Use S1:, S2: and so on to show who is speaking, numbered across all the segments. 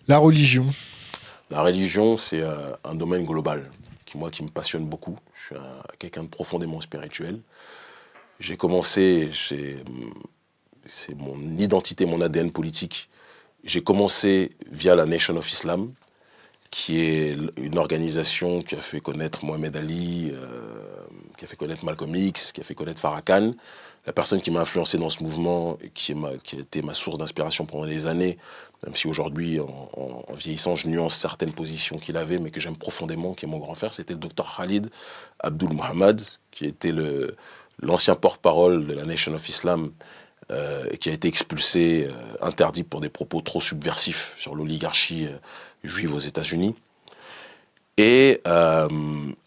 S1: La religion.
S2: La religion, c'est un domaine global qui me passionne beaucoup. Je suis quelqu'un de profondément spirituel. J'ai commencé, c'est mon identité, mon ADN politique. J'ai commencé via la Nation of Islam, qui est une organisation qui a fait connaître Mohamed Ali, qui a fait connaître Malcolm X, qui a fait connaître Farrakhan. La personne qui m'a influencé dans ce mouvement, et qui a été ma source d'inspiration pendant des années, même si aujourd'hui, en vieillissant, je nuance certaines positions qu'il avait, mais que j'aime profondément, qui est mon grand frère, c'était le docteur Khalid Abdul Mohamed, qui était l'ancien porte-parole de la Nation of Islam, qui a été expulsé, interdit pour des propos trop subversifs sur l'oligarchie juive aux États-Unis. Et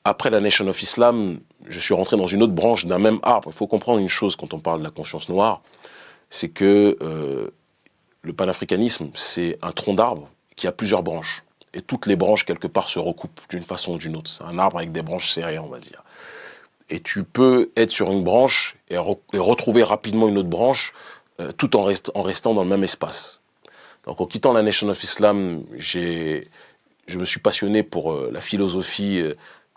S2: après la Nation of Islam, je suis rentré dans une autre branche d'un même arbre. Il faut comprendre une chose quand on parle de la conscience noire, c'est que le panafricanisme, c'est un tronc d'arbre qui a plusieurs branches. Et toutes les branches, quelque part, se recoupent d'une façon ou d'une autre. C'est un arbre avec des branches serrées, on va dire. Et tu peux être sur une branche et retrouver rapidement une autre branche, tout en restant dans le même espace. Donc en quittant la Nation of Islam, je me suis passionné pour la philosophie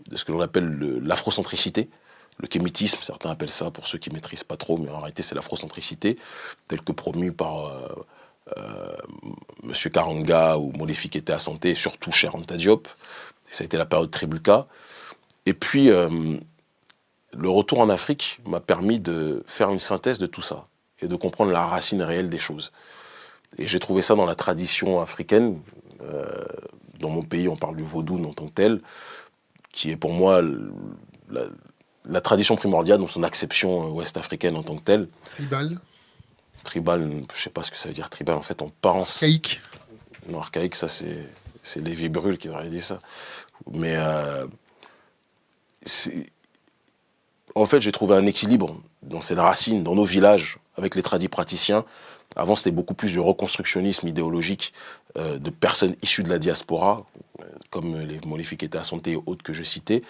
S2: de ce que l'on appelle l'afrocentricité, le kémitisme, certains appellent ça pour ceux qui ne maîtrisent pas trop, mais en réalité c'est l'afrocentricité, telle que promue par M. Karanga ou Modifi Keïta Assanté, et surtout Cheikh Anta Diop. Ça a été la période Tribuka. Et puis, le retour en Afrique m'a permis de faire une synthèse de tout ça et de comprendre la racine réelle des choses. Et j'ai trouvé ça dans la tradition africaine. Dans mon pays, on parle du vaudou en tant que tel, qui est pour moi la tradition primordiale dans son acception ouest-africaine en tant que telle.
S1: Tribal.
S2: Tribal, je ne sais pas ce que ça veut dire tribal. En fait, on pense...
S1: Archaïque.
S2: Non, archaïque, ça c'est Lévi Brûle qui aurait dit ça. Mais en fait, j'ai trouvé un équilibre dans ces racines, dans nos villages, avec les tradis praticiens. Avant, c'était beaucoup plus du reconstructionnisme idéologique de personnes issues de la diaspora, comme les Modifi Keïta Assanté et autres que je citais.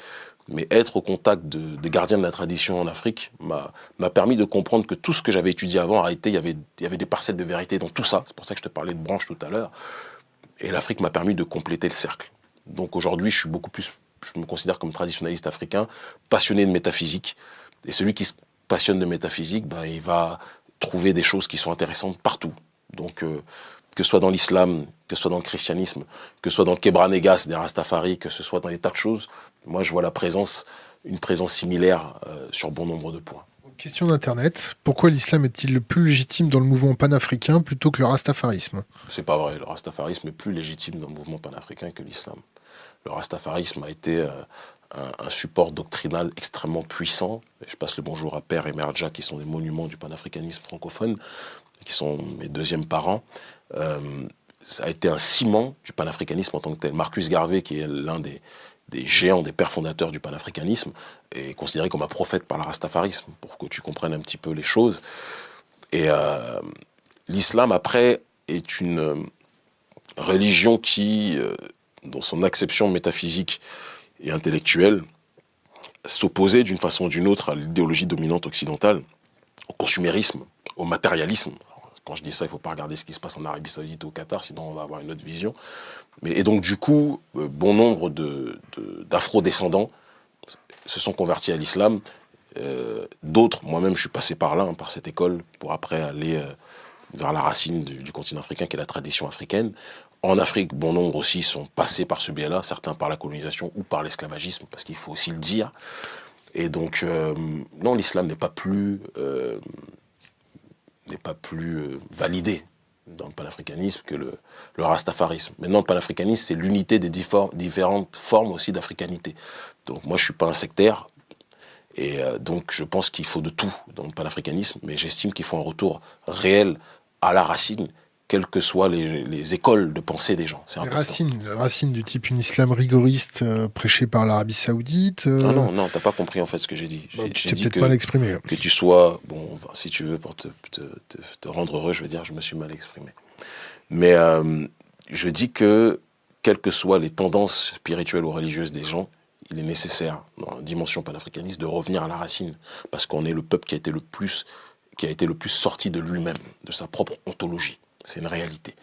S2: Mais être au contact de gardiens de la tradition en Afrique m'a permis de comprendre que tout ce que j'avais étudié avant, en réalité, il y avait des parcelles de vérité dans tout ça. C'est pour ça que je te parlais de branches tout à l'heure. Et l'Afrique m'a permis de compléter le cercle. Donc aujourd'hui, je me considère comme traditionnaliste africain, passionné de métaphysique. Et celui qui se passionne de métaphysique, il va trouver des choses qui sont intéressantes partout. Donc, que ce soit dans l'islam, que ce soit dans le christianisme, que ce soit dans le Kebra Negas des Rastafari, que ce soit dans des tas de choses, moi je vois une présence similaire sur bon nombre de points.
S1: Question d'Internet. Pourquoi l'islam est-il le plus légitime dans le mouvement panafricain plutôt que le rastafarisme?
S2: C'est pas vrai, le rastafarisme est plus légitime dans le mouvement panafricain que l'islam. Le rastafarisme a été un support doctrinal extrêmement puissant. Et je passe le bonjour à Père et Mère Dia, qui sont des monuments du panafricanisme francophone, qui sont mes deuxièmes parents. Ça a été un ciment du panafricanisme en tant que tel. Marcus Garvey, qui est l'un des géants, des pères fondateurs du panafricanisme, est considéré comme un prophète par le rastafarisme, pour que tu comprennes un petit peu les choses. Et l'islam, après, est une religion qui, dans son acception métaphysique et intellectuelle, s'opposait d'une façon ou d'une autre à l'idéologie dominante occidentale, au consumérisme, au matérialisme. Quand je dis ça, il ne faut pas regarder ce qui se passe en Arabie Saoudite ou au Qatar, sinon on va avoir une autre vision. Et donc du coup, bon nombre d'afro-descendants se sont convertis à l'islam. D'autres, moi-même je suis passé par là, par cette école, pour après aller vers la racine du continent africain, qui est la tradition africaine. En Afrique, bon nombre aussi sont passés par ce biais-là, certains par la colonisation ou par l'esclavagisme, parce qu'il faut aussi le dire. Et donc, non, l'islam n'est pas plus validé dans le panafricanisme que le rastafarisme. Maintenant, le panafricanisme, c'est l'unité des différentes formes aussi d'africanité. Donc moi, je ne suis pas un sectaire, et donc je pense qu'il faut de tout dans le panafricanisme, mais j'estime qu'il faut un retour réel à la racine, quelles que soient les écoles de pensée des gens. C'est important.
S1: Racines du type un islam rigoriste prêché par l'Arabie Saoudite.
S2: Ah non, t'as pas compris en fait ce que j'ai dit.
S1: Tu t'es peut-être mal exprimé.
S2: Que tu sois, si tu veux, pour te rendre heureux, je veux dire, je me suis mal exprimé. Mais je dis que, quelles que soient les tendances spirituelles ou religieuses des gens, il est nécessaire, dans la dimension panafricaniste, de revenir à la racine, parce qu'on est le peuple qui a été le plus sorti de lui-même, de sa propre ontologie. C'est une réalité.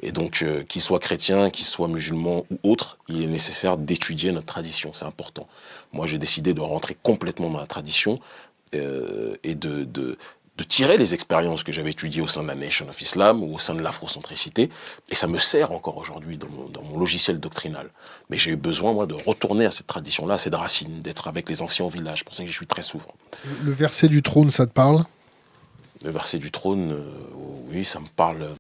S2: Et donc, qu'ils soient chrétiens, qu'ils soient musulmans ou autres, il est nécessaire d'étudier notre tradition, c'est important. Moi, j'ai décidé de rentrer complètement dans la tradition et de tirer les expériences que j'avais étudiées au sein de la Nation of Islam ou au sein de l'afrocentricité, et ça me sert encore aujourd'hui dans mon logiciel doctrinal. Mais j'ai eu besoin, moi, de retourner à cette tradition-là, à cette racine, d'être avec les anciens au village, c'est pour ça que j'y suis très souvent.
S1: Le verset du trône, ça te parle?
S2: Le verset du trône, oui, ça me parle